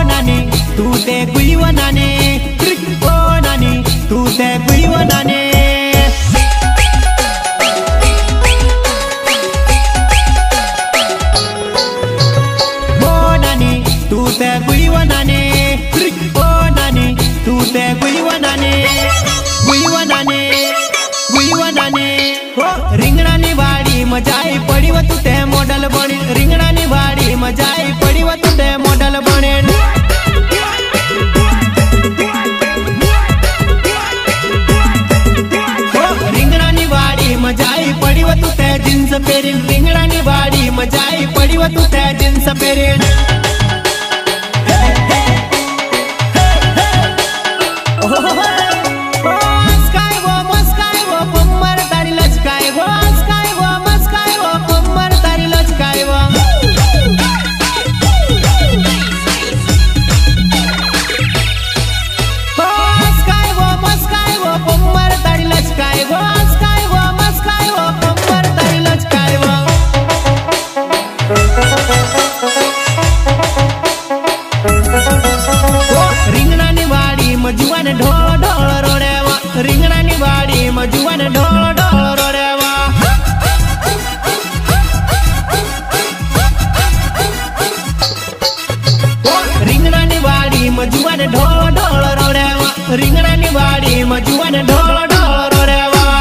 नानी तू ते गुईवनाने, ओ नानी तू ते गुईवनाने। ओ नानी तू ते गुईवनाने, ओ नानी तू ते गुईवनाने, गुईवनाने गुईवनाने। हो રીંગણાની વાડી મજાઈ પડી વ તું તે મોડલ બની, રીંગણાની વાડી મજાઈ પડી વ તું તે મોડલ બને। રીંગણાની વાડી મજાઈ પડી વ તું તે જીન્સ પહેરીને, રીંગણાની વાડી મજાઈ પડી વ તું તે જીન્સ પહેરીને। जुवान ढोल ढोल रोड़ेवा, રીંગણાની વાડીમાં જુવાન ઢોળ ઢોળ રોડેવા। રીંગણાની વાડીમાં જુવાન ઢોળ ઢોળ રોડેવા, રીંગણાની વાડીમાં જુવાન ઢોળ ઢોળ રોડેવા।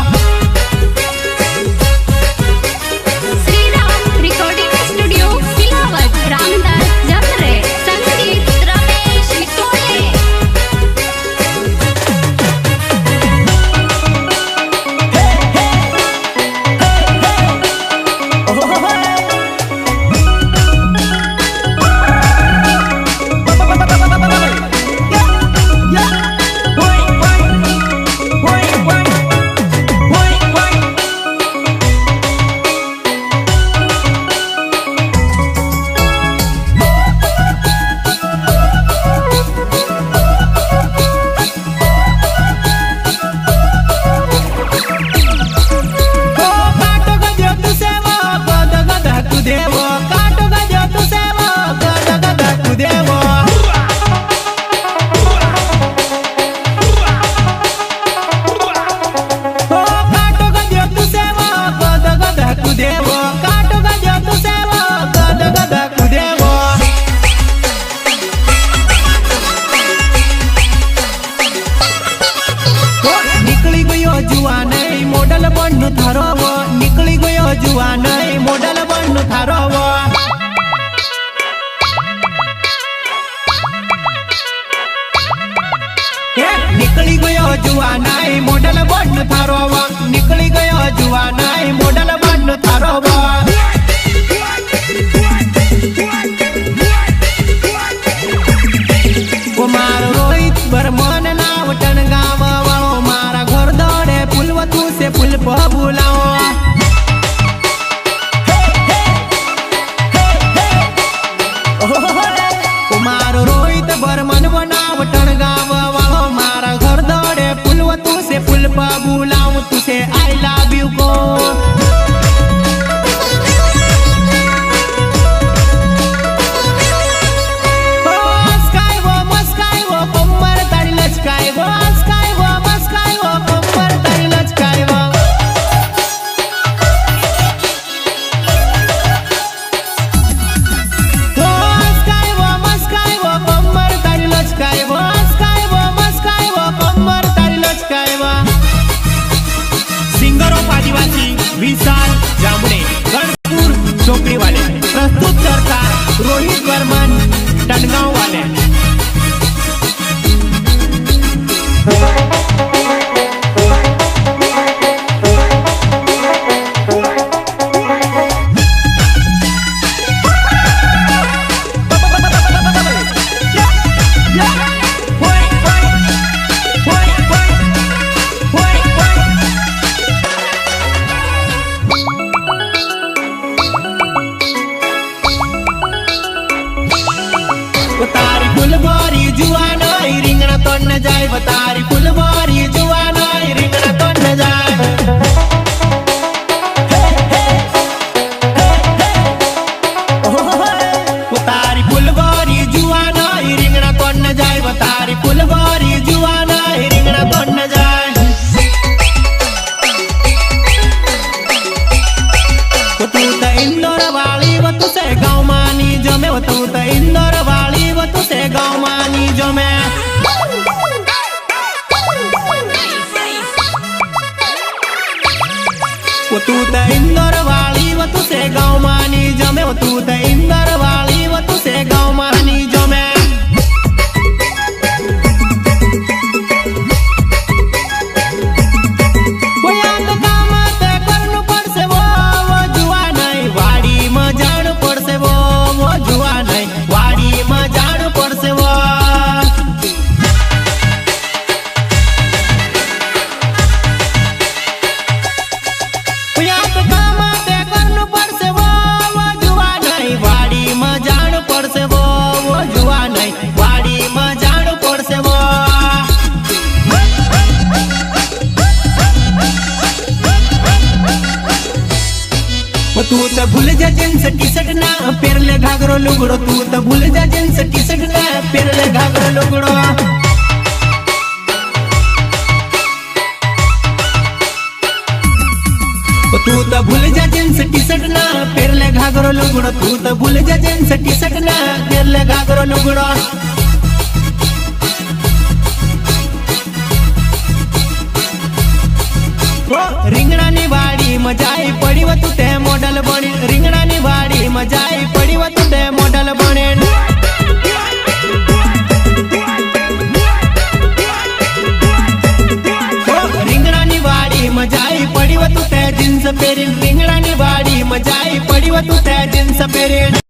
શ્રીરામ રેકોર્ડિંગ સ્ટુડિયો સિલાવટ, રામદાસ જમરે, સંગીત રમેશ વિટોલે। મોડલ બનનું થારો નીકળી ગયો જુવાન મોડલ બનનું થારો। નીકળી ગયો જુવાન મોડલ બનનું થારો, નીકળી ગયો જુવાન મોડલ બનનું થારો। મારો રોહિત બર્મન લાવટન ગામ વાળો, મારા ઘર દોડે ફૂલવતું से फूल बुलाओ। मारो रोहित बर्मन बनावटन गाँव वालो, मारा घर दौड़े फूलवतू से फूल बुलाऊं, तुझे आई लव यू को। विशाल जामने गणपुर चौकड़ी वाले प्रस्तुत करता रोहित बर्मन टनगांव वाले। तारी फुलबारी जुआन રીંગણા તો ન જાય, તારી ફુલબારી જુવાન રીંગણા તો ન જાય। તારી भूल जा जीन्स टी शर्ट ना पेरले घागरो लुगडो तू तर भूल जा जीन्स टी शर्ट ना पेरले घागरो लुगडो तू तर भूल जा जीन्स टी शर्ट ना पेरले घागरो लुगडो तू तर भूल जा जीन्स टी शर्ट ना पेरले घागरो लुगडो રીંગણાની વાડી મજાઈ પડી વતું તે મોડલ બની રીંગણાની વાડી મજાઈ પડી વતું તે મોડલ બને રીંગણાની વાડી મજાઈ પડી વતું તે જીન્સ પહેરી રીંગણાની વાડી મજાઈ પડી વતું તે જીન્સ પહેરી